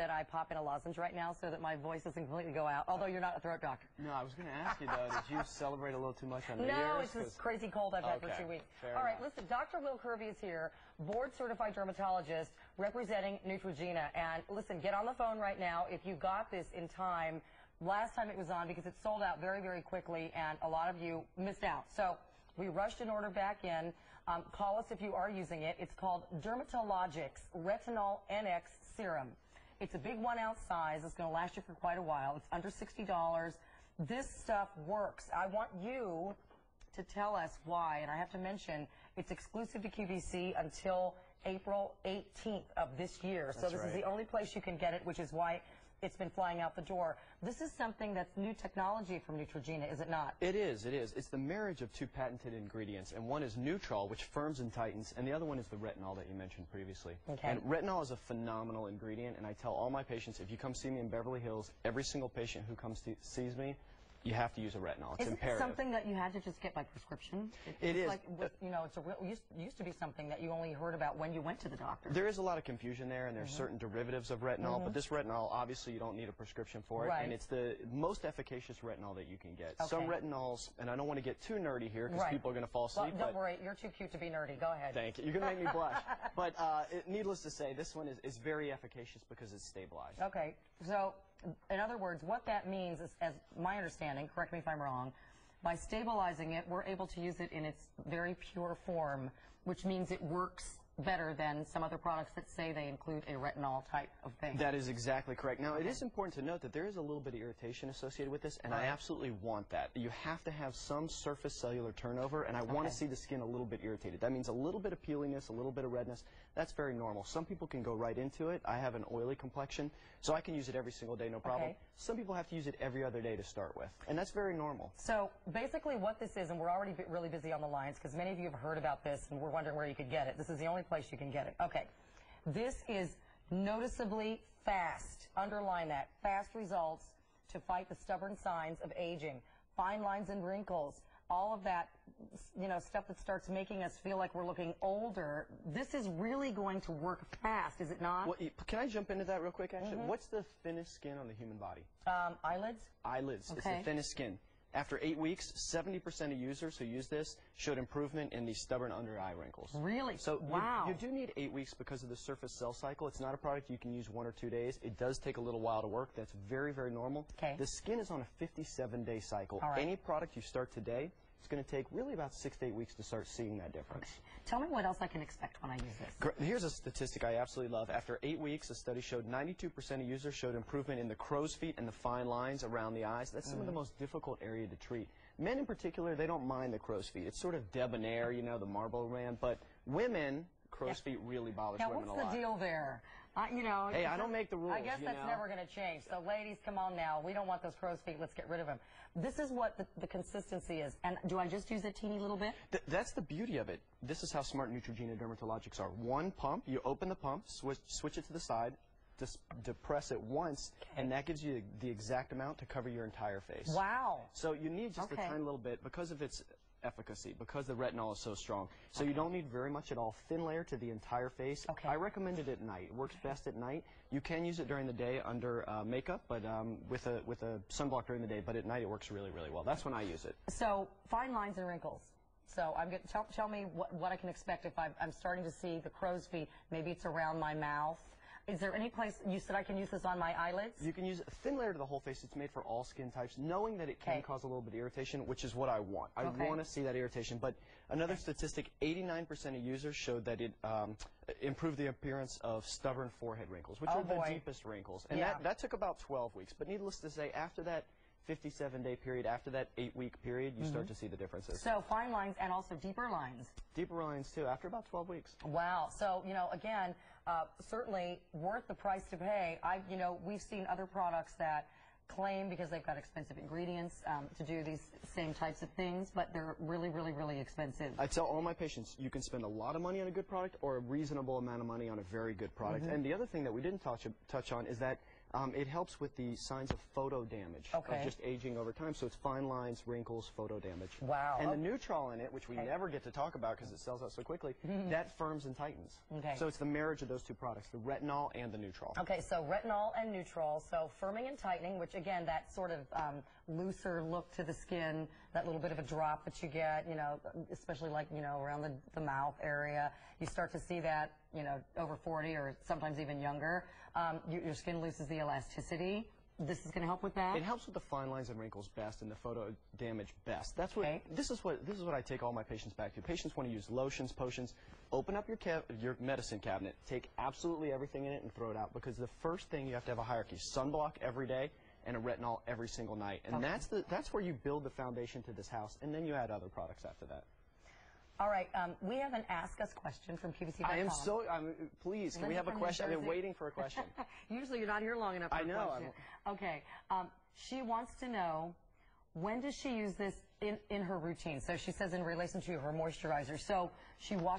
that I pop in a lozenge right now so that my voice doesn't completely go out, although you're not a throat doctor. No, I was going to ask you, though, did you celebrate a little too much on New Year's? No, it's this crazy cold I've had for 2 weeks. All right, listen, Dr. Will Kirby is here, board-certified dermatologist representing Neutrogena. And listen, get on the phone right now if you got this in time. Last time it was on because it sold out very, very quickly, and a lot of you missed out. So we rushed an order back in. Call us if you are using it. It's called Dermatologic's Retinol NX Serum. It's a big 1 ounce size. It's going to last you for quite a while. It's under $60. This stuff works. I want you to tell us why, and I have to mention it's exclusive to QVC until April 18th of this year. So this is the only place you can get it, which is why it's been flying out the door. This is something that's new technology from Neutrogena, is it not? It is, it is. It's the marriage of 2 patented ingredients, and one is Neutrol, which firms and tightens, and the other one is the retinol that you mentioned previously. Okay. And retinol is a phenomenal ingredient, and I tell all my patients, if you come see me in Beverly Hills, every single patient who comes sees me, you have to use a retinol. It's imperative. Is it something that you had to just get by prescription? It is. Like, you know, it used to be something that you only heard about when you went to the doctor. There is a lot of confusion there, and there's certain derivatives of retinol, but this retinol, obviously, you don't need a prescription for it, and it's the most efficacious retinol that you can get. Okay. Some retinols, and I don't want to get too nerdy here because people are going to fall asleep. Well, don't worry, you're too cute to be nerdy. Go ahead. Thank you. You're going to make me blush. But needless to say, this one is very efficacious because it's stabilized. Okay. So, in other words, what that means is, as my understanding, correct me if I'm wrong, by stabilizing it, we're able to use it in its very pure form, which means it works better than some other products that say they include a retinol type of thing. That is exactly correct. Now, it is important to note that there is a little bit of irritation associated with this, and I absolutely want that. You have to have some surface cellular turnover, and I want to see the skin a little bit irritated. That means a little bit of peeliness, a little bit of redness. That's very normal. Some people can go right into it. I have an oily complexion, so I can use it every single day, no problem. Some people have to use it every other day to start with, and that's very normal. So basically what this is, and we're already really busy on the lines because many of you have heard about this and we're wondering where you could get it. This is the only place you can get it. Okay. This is noticeably fast. Underline that. Fast results to fight the stubborn signs of aging, fine lines and wrinkles, all of that, you know, stuff that starts making us feel like we're looking older. This is really going to work fast, is it not? Well, can I jump into that real quick, actually? What's the thinnest skin on the human body? Eyelids? Eyelids. It's the thinnest skin. After 8 weeks, 70% of users who use this showed improvement in the stubborn under eye wrinkles. Really? So you do need 8 weeks because of the surface cell cycle. It's not a product you can use 1 or 2 days. It does take a little while to work. That's very, very normal. Okay. The skin is on a 57-day cycle. All right. Any product you start today, it's going to take really about 6 to 8 weeks to start seeing that difference. Tell me what else I can expect when I use this. Here's a statistic I absolutely love. After 8 weeks, a study showed 92% of users showed improvement in the crow's feet and the fine lines around the eyes. That's some of the most difficult area to treat. Men in particular, they don't mind the crow's feet. It's sort of debonair, you know, the Marlboro man. But women, crow's feet really bothers women a lot. What's the deal there? You know, hey, I don't make the rules. I guess that's never going to change. So, ladies, come on now. We don't want those crow's feet. Let's get rid of them. This is what the consistency is. And do I just use a teeny little bit? That's the beauty of it. This is how smart Neutrogena dermatologics are. One pump, you open the pump, switch it to the side, depress it once, and that gives you the exact amount to cover your entire face. Wow. So you need just a tiny little bit because of its efficacy, because the retinol is so strong. So you don't need very much at all. Thin layer to the entire face. I recommend it at night. It works best at night. You can use it during the day under makeup, but with a sunblock during the day, but at night it works really, really well. That's when I use it. So fine lines and wrinkles. So I'm going to tell me what I can expect if I'm starting to see the crow's feet. Maybe it's around my mouth. Is there any place, you said I can use this on my eyelids? You can use a thin layer to the whole face. It's made for all skin types, knowing that it can cause a little bit of irritation, which is what I want. I want to see that irritation. But another statistic, 89% of users showed that it improved the appearance of stubborn forehead wrinkles, which are the deepest wrinkles. And that took about 12 weeks. But needless to say, after that 57-day period, after that 8-week period, you start to see the differences. So fine lines and also deeper lines. Deeper lines, too, after about 12 weeks. Wow. So, you know, again, certainly worth the price to pay. You know, we've seen other products that claim, because they've got expensive ingredients, to do these same types of things, but they're really, really, really expensive. I tell all my patients, you can spend a lot of money on a good product or a reasonable amount of money on a very good product. And the other thing that we didn't touch on is that It helps with the signs of photo damage of just aging over time. So it's fine lines, wrinkles, photo damage. Wow. And the Neutrol in it, which we never get to talk about because it sells out so quickly, that firms and tightens. Okay. So it's the marriage of those two products, the Retinol and the Neutrol. Okay, so Retinol and Neutrol. So firming and tightening, which again, that sort of looser look to the skin, that little bit of a drop that you get, you know, especially like, you know, around the mouth area. You start to see that, you know, over 40 or sometimes even younger. Your skin loses the elasticity. This is going to help with that? It helps with the fine lines and wrinkles best and the photo damage best. That's what this is what I take all my patients back to. Patients want to use lotions, potions. Open up your medicine cabinet, take absolutely everything in it and throw it out, because the first thing you have to have a hierarchy: sunblock every day and a retinol every single night. And that's where you build the foundation to this house, and then you add other products after that. All right, we have an Ask Us question from QVC.com. I am so, please, can we have a question? I've been waiting for a question. Usually you're not here long enough for a question. I know. Okay, she wants to know, when does she use this in her routine? So she says in relation to her moisturizer. So she washes